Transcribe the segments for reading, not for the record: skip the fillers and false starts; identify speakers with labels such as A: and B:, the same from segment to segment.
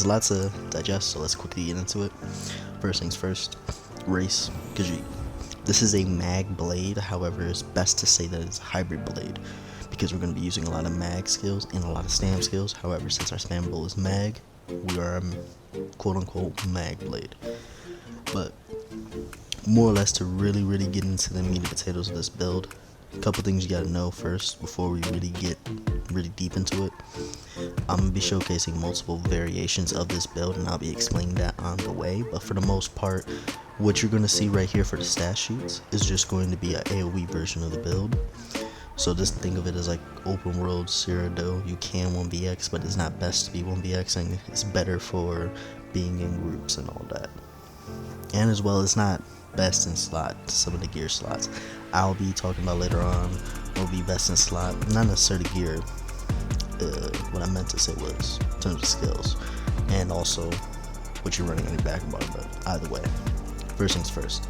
A: there's a lot to digest, so let's quickly get into it. First things first, race, because this is a Magblade. However, it's best to say that it's a hybrid blade because we're going to be using a lot of mag skills and a lot of spam skills. However, since our spam build is mag, we are quote unquote Magblade. But more or less, to really get into the meat and potatoes of this build, a couple things you gotta know first before we really get deep into it. I'm gonna be showcasing multiple variations of this build, and I'll be explaining that on the way. But for the most part, what you're gonna see right here for the stat sheets is just going to be an AoE version of the build. So just think of it as like open world Cyrodiil. You can 1vx, but it's not best to be 1vxing. It's better for being in groups and all that. And as well, it's not best in slot, some of the gear slots I'll be talking about later on will be best in slot, not necessarily gear. What I meant to say was in terms of skills and also what you're running on your back bar. But either way, first things first,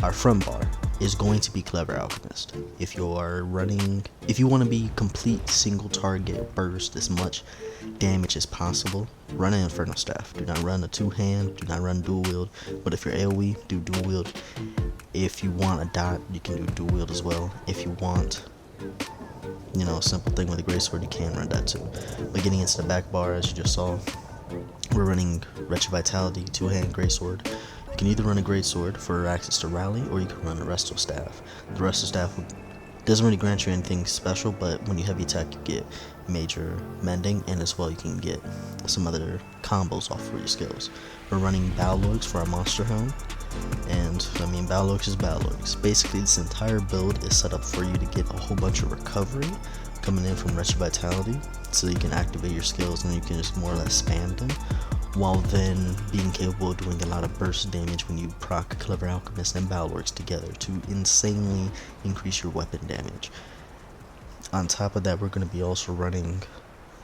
A: our front bar is going to be Clever Alchemist. If you want to be complete single target burst as much damage as possible, run an Inferno Staff. Do not run a two-hand, do not run dual wield, but if you're AoE, do dual wield. If you want a dot, you can do dual wield as well. If you want, a simple thing with a greatsword, you can run that too. But getting into the back bar, as you just saw, we're running Wretched Vitality, two-hand greatsword. You can either run a greatsword for access to rally, or you can run a Resto Staff. The Resto Staff doesn't really grant you anything special, but when you heavy attack, you get major mending, and as well you can get some other combos off for your skills. We're running Balorgs for our monster helm, and Balorgs is Balorgs. Basically, this entire build is set up for you to get a whole bunch of recovery coming in from Wretched Vitality, so you can activate your skills and you can just more or less spam them, while then being capable of doing a lot of burst damage when you proc Clever Alchemist and Balorgs together to insanely increase your weapon damage. On top of that, we're going to be also running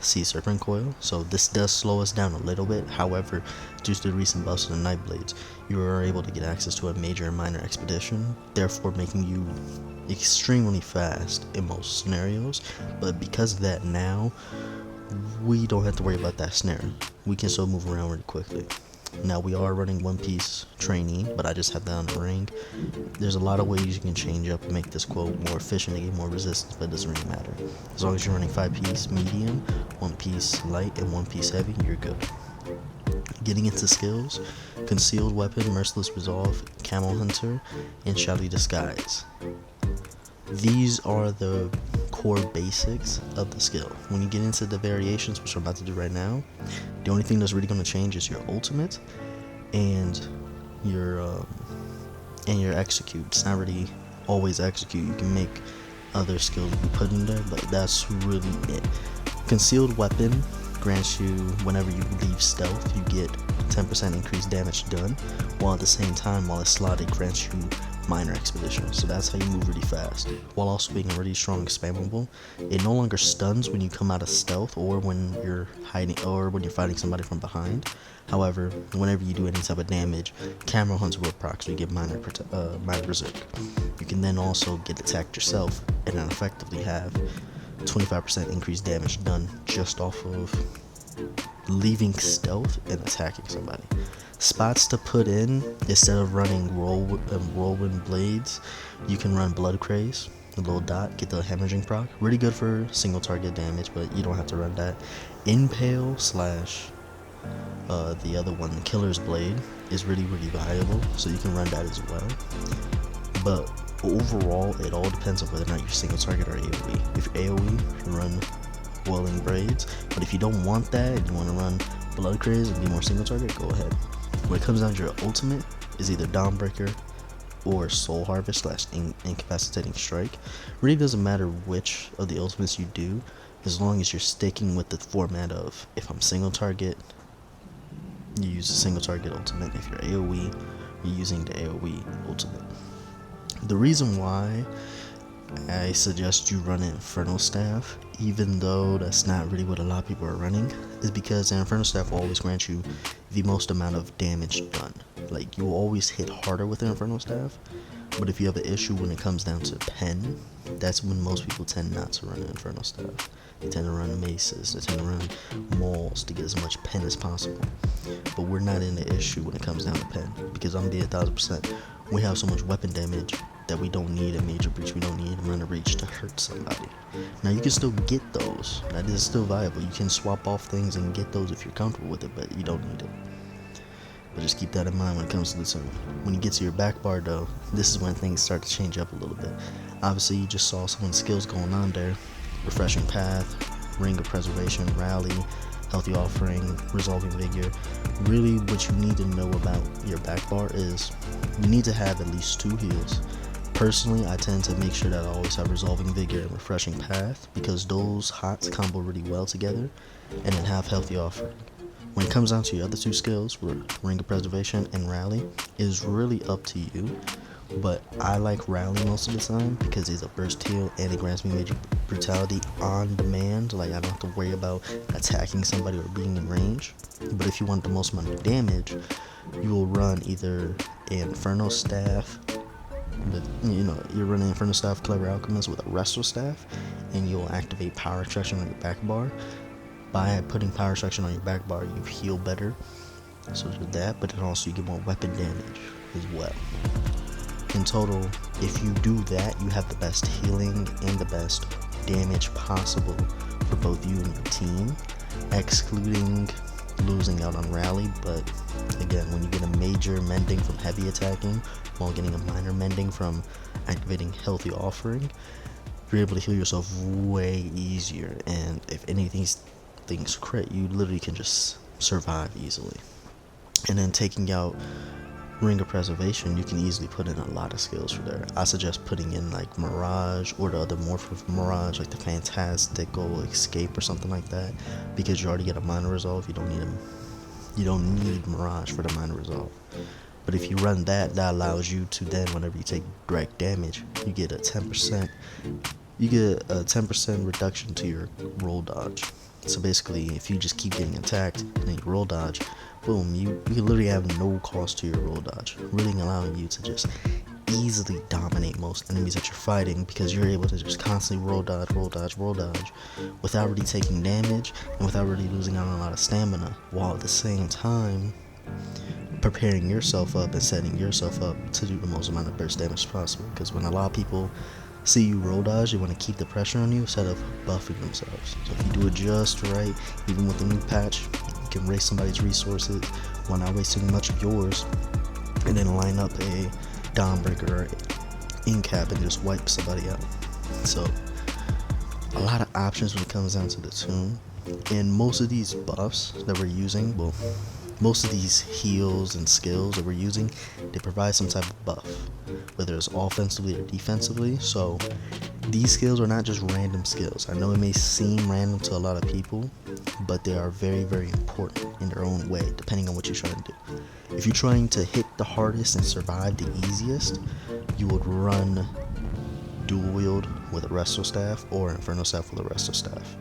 A: Sea Serpent Coil, so this does slow us down a little bit. However, due to the recent buffs of the Nightblades, you are able to get access to a major and minor expedition, therefore making you extremely fast in most scenarios. But because of that, now we don't have to worry about that snare. We can still move around really quickly. Now, we are running One Piece trainee, but I just have that on the ring. There's a lot of ways you can change up and make this quote more efficient and get more resistance, but it doesn't really matter. As long as you're running 5-piece medium, 1-piece light, and 1-piece heavy, you're good. Getting into skills, Concealed Weapon, Merciless Resolve, Camel Hunter, and Shadowy Disguise. These are the core basics of the skill. When you get into the variations, which I'm about to do right now, the only thing that's really going to change is your ultimate and your execute. It's not really always execute. You can make other skills be put in there, but that's really it. Concealed Weapon grants you, whenever you leave stealth, you get 10% increased damage done, while at the same time, while it's slotted, grants you minor expedition. So that's how you move really fast, while also being really strong and spammable. It no longer stuns when you come out of stealth or when you're hiding or when you're fighting somebody from behind. However, whenever you do any type of damage, Camera Hunter will proc, so you get minor berserk. You can then also get attacked yourself and then effectively have 25% increased damage done just off of leaving stealth and attacking somebody. Spots to put in, instead of running whirlwind blades, you can run Blood Craze, a little dot, get the hemorrhaging proc. Really good for single target damage, but you don't have to run that. Impale slash the other one, the Killer's Blade, is really valuable, so you can run that as well. But overall, it all depends on whether or not you're single target or AoE. If you're AoE, you run Whirling Braids, but if you don't want that and you want to run Blood Craze and be more single target, go ahead. When it comes down to your ultimate, is either Dawnbreaker or Soul Harvest slash Incapacitating Strike. Really doesn't matter which of the ultimates you do, as long as you're sticking with the format of, if I'm single target, you use a single target ultimate. If you're AoE, you're using the AoE ultimate. The reason why I suggest you run an Inferno Staff, even though that's not really what a lot of people are running, is because an Inferno Staff will always grant you the most amount of damage done. Like, you will always hit harder with an Inferno Staff, But if you have an issue when it comes down to pen, that's when most people tend not to run Infernal Staff. They tend to run maces, they tend to run mauls to get as much pen as possible. But we're not in the issue when it comes down to pen, because I'm being 1000%. We have so much weapon damage that we don't need a major breach, we don't need a minor reach to hurt somebody. Now you can still get those, that is still viable. You can swap off things and get those if you're comfortable with it, but you don't need it. But just keep that in mind when it comes to the turn. When you get to your back bar though, this is when things start to change up a little bit. Obviously you just saw some of the skills going on there. Refreshing Path, Ring of Preservation, Rally, Healthy Offering, Resolving Vigor. Really what you need to know about your back bar is you need to have at least 2 heals. Personally, I tend to make sure that I always have Resolving Vigor and Refreshing Path because those hots combo really well together, and then have Healthy Offering. When it comes down to your other 2 skills, Ring of Preservation and Rally, it is really up to you. But I like Rally most of the time because it's a burst heal and it grants me major brutality on demand. Like I don't have to worry about attacking somebody or being in range. But if you want the most amount of damage, you will run either Inferno Staff, but you're running Inferno Staff, Clever Alchemist with a Resto Staff, and you'll activate Power Extraction on your back bar. By putting Power Extraction on your back bar, you heal better. So there's that, but then also you get more weapon damage as well. In total, if you do that, you have the best healing and the best damage possible for both you and your team, excluding losing out on Rally. But again, when you get a major mending from heavy attacking while getting a minor mending from activating Healthy Offering, you're able to heal yourself way easier, and if any of these things crit, you literally can just survive easily. And then taking out Ring of Preservation, you can easily put in a lot of skills for there. I suggest putting in like Mirage or the other morph of Mirage, like the Fantastical Escape or something like that, because you already get a minor resolve. You don't need Mirage for the minor resolve. But if you run that, that allows you to then, whenever you take direct damage, you get a 10% reduction to your roll dodge. So basically, if you just keep getting attacked and then you roll dodge, boom, you can literally have no cost to your roll dodge, really allowing you to just easily dominate most enemies that you're fighting, because you're able to just constantly roll dodge without really taking damage and without really losing out on a lot of stamina, while at the same time preparing yourself up and setting yourself up to do the most amount of burst damage possible. Because when a lot of people see you roll dodge, they want to keep the pressure on you instead of buffing themselves. So if you do it just right, even with the new patch, you can waste somebody's resources while not wasting much of yours, and then line up a Dawnbreaker or Incap and just wipe somebody out. So a lot of options when it comes down to the tune. And most of these buffs that we're using, well, most of these heals and skills that we're using, they provide some type of buff, whether it's offensively or defensively. So these skills are not just random skills. I know it may seem random to a lot of people, but they are very, very important in their own way, depending on what you're trying to do. If you're trying to hit the hardest and survive the easiest, you would run dual wield with a Resto Staff or Inferno Staff with a Resto Staff.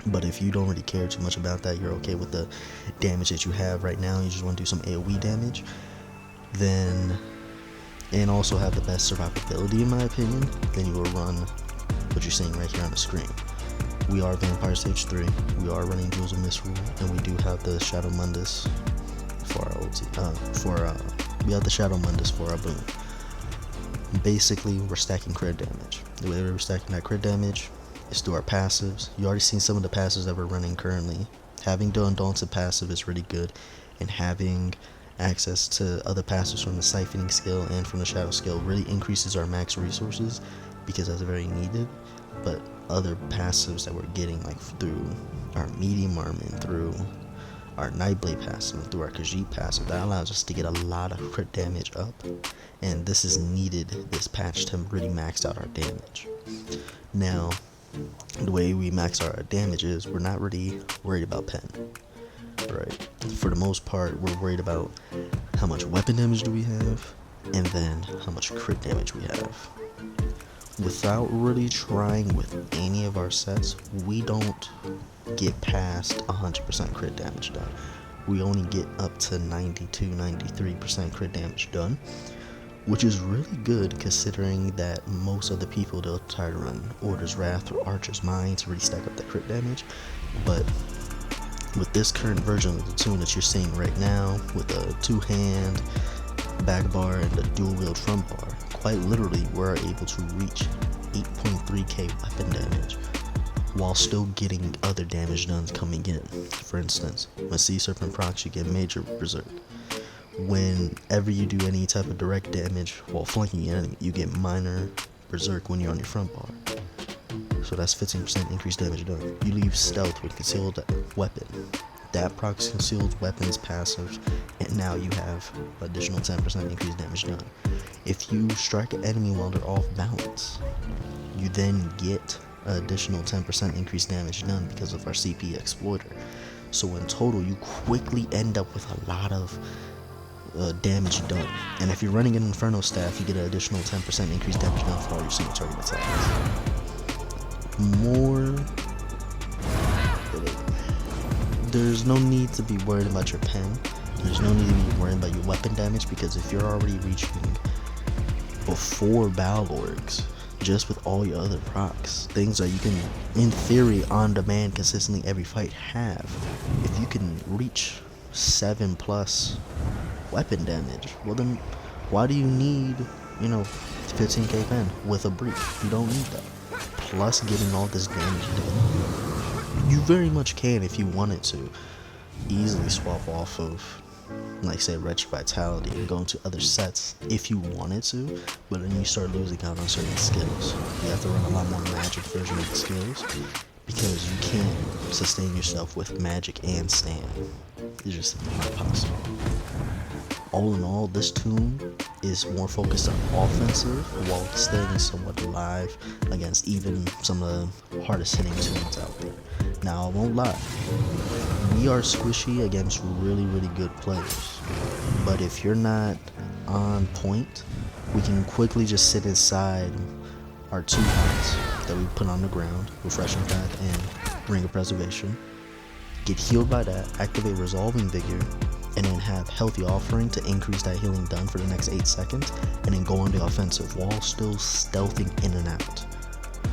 A: But if you don't really care too much about that, you're okay with the damage that you have right now, you just want to do some AoE damage, then, and also have the best survivability in my opinion, then you will run what you're seeing right here on the screen. We are Vampire Stage 3, we are running Jewels of Misrule, and we do have the Shadow Mundus for our OT, we have the Shadow Mundus for our boon. Basically, we're stacking crit damage. The way we're stacking that crit damage is through our passives. You already seen some of the passives that we're running currently. Having the Undaunted passive is really good, and having access to other passives from the Siphoning skill and from the Shadow skill really increases our max resources, because that's very needed. But other passives that we're getting, like through our Medium Armament, through our Nightblade passive, through our Khajiit passive, that allows us to get a lot of crit damage up, and this is needed this patch to really max out our damage. Now, the way we max our damage is we're not really worried about pen, right? For the most part, we're worried about how much weapon damage do we have, and then how much crit damage we have. Without really trying with any of our sets, we don't get past 100% crit damage done. We only get up to 92-93% crit damage done, which is really good considering that most of the people, they'll try to run Order's Wrath or Archer's Mind to really stack up the crit damage. But with this current version of the tune that you're seeing right now, with a 2-hand back bar and a dual wield front bar, quite literally we're able to reach 8.3k weapon damage while still getting other damage done coming in. For instance, when Sea Serpent procs, you get major berserk. Whenever you do any type of direct damage while flanking an enemy, you get minor berserk when you're on your front bar. So that's 15% increased damage done. You leave stealth with concealed weapon. That procs concealed weapons passive, and now you have additional 10% increased damage done. If you strike an enemy while they're off balance, you then get additional 10% increased damage done because of our CP exploiter. So in total, you quickly end up with a lot of damage done. And if you're running an Inferno staff, you get an additional 10% increased damage done for all your single target attacks. There's no need to be worried about your pen. There's no need to be worried about your weapon damage, because if you're already reaching before Balorgs, just with all your other procs, things that you can, in theory, on demand consistently every fight have, if you can reach 7+ weapon damage, well then why do you need 15k pen with a brief? You don't need that. Plus getting all this damage done, you very much can, if you wanted to, easily swap off of, like say, Wretched Vitality and go into other sets if you wanted to, but then you start losing out on certain skills. You have to run a lot more magic version of the skills, because you can't sustain yourself with magic and stand. It's just not possible. All in all, this tune is more focused on offensive while staying somewhat alive against even some of the hardest hitting tunes out there. Now, I won't lie, we are squishy against really, really good players, but if you're not on point, we can quickly just sit inside our 2 hots that we put on the ground, Refreshing Path and Ring of Preservation, get healed by that, activate Resolving Vigor, and then have Healthy Offering to increase that healing done for the next 8 seconds, and then go on the offensive while still stealthing in and out.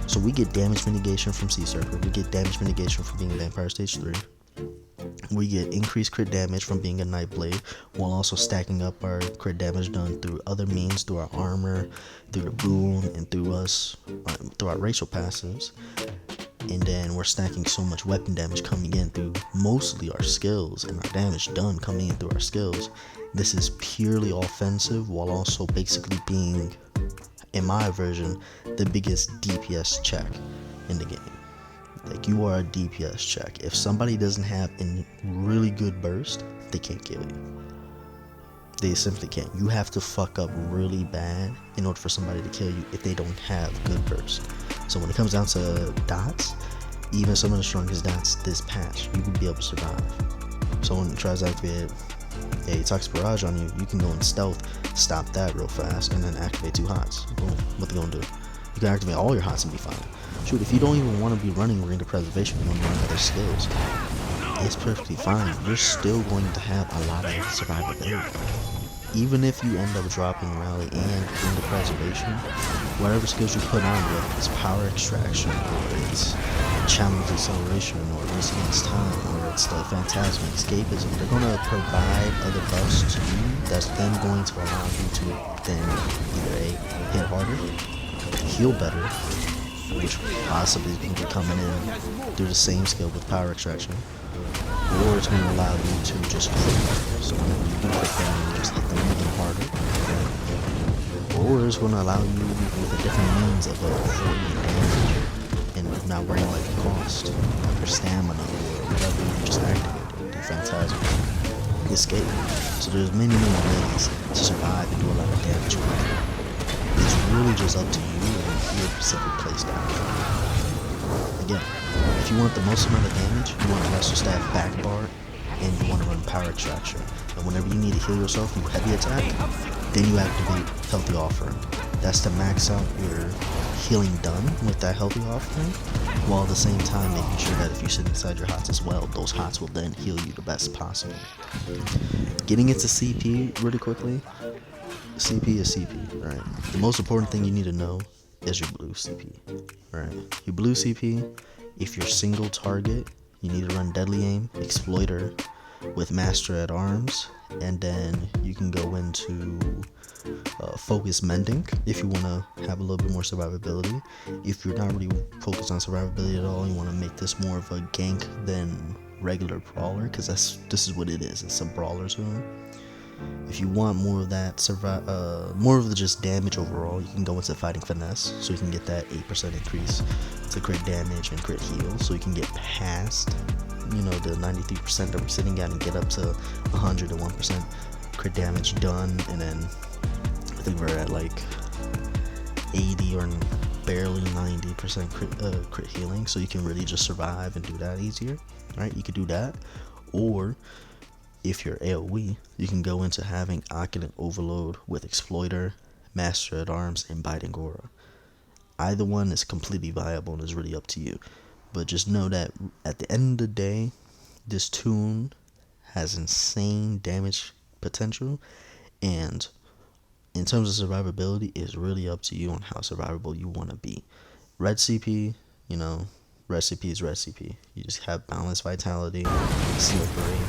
A: So we get damage mitigation from Sea Serpent, we get damage mitigation from being a Vampire Stage 3, we get increased crit damage from being a Nightblade, while also stacking up our crit damage done through other means, through our armor, through the boon, and through our racial passives. And then we're stacking so much weapon damage coming in through mostly our skills, and our damage done coming in through our skills. This is purely offensive while also basically being, in my version, the biggest DPS check in the game. Like, you are a DPS check. If somebody doesn't have a really good burst, they can't kill you. They simply can't. You have to fuck up really bad in order for somebody to kill you if they don't have good burst. So when it comes down to dots, even some of the strongest dots this patch, you will be able to survive. So when it tries to activate a Toxic Barrage on you, you can go in stealth, stop that real fast, and then activate 2 hots. Boom. What they gonna do? You can activate all your hots and be fine. Shoot, if you don't even want to be running Ring of Preservation, you want to run other skills, it's perfectly fine. You're still going to have a lot of survivability. Even if you end up dropping Rally and Ring of Preservation, whatever skills you put on, whether it's Power Extraction, or it's Challenge Acceleration, or Race Against Time, or it's the Phantasm Escapism, they're going to provide other buffs to you that's then going to allow you to then either A, hit harder, heal better, which possibly can be coming in through the same skill with Power Extraction, or it's going to allow you to just crit better. So whenever you do crit down, you just hit them even harder. Or it's going to allow you with a different means of avoiding damage and not worrying about the cost of your stamina or whatever you just activated, the Phantasm Escape. So there's many ways to survive and do a lot of damage quickly. It's really just up to you and your specific playstyle. Again, if you want the most amount of damage, you want to Lesser Staff back bar, and you want to run Power Extraction. And whenever you need to heal yourself, you heavy attack, then you activate Healthy Offering. That's to max out your healing done with that Healthy Offering, while at the same time making sure that if you sit inside your hots as well, those hots will then heal you the best possible. Getting into CP really quickly, CP is CP, right? The most important thing you need to know is your blue CP, right? Your blue CP, if you're single target, you need to run Deadly Aim, Exploiter with Master at Arms, and then you can go into Focus Mending if you want to have a little bit more survivability. If you're not really focused on survivability at all, you want to make this more of a gank than regular brawler, because this is what it is. It's a brawler zone. If you want more of that more of the just damage overall, you can go into Fighting Finesse, so you can get that 8% increase to crit damage and crit heal, so you can get past, you know, the 93% that we're sitting at and get up to 101% crit damage done. And then I think we're at like 80 or barely 90% crit healing, so you can really just survive and do that easier. Right, you could do that, or if you're AoE, you can go into having Opulent Overload with Exploiter, Master at Arms, and Biting Aura. Either one is completely viable and is really up to you. But just know that at the end of the day, this tune has insane damage potential, and in terms of survivability, it's really up to you on how survivable you want to be. Red CP, you know, red CP is red CP. You just have balanced vitality, slippery,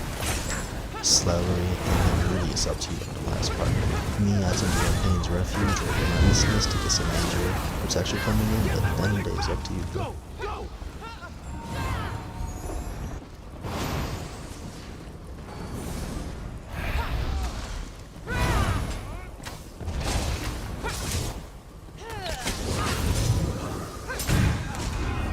A: slavery, and then really it's up to you on the last part. Me, I tend to run Pain's Refuge or Relentlessness to get some major protection coming in, but at the end of the day, it's up to you, bro.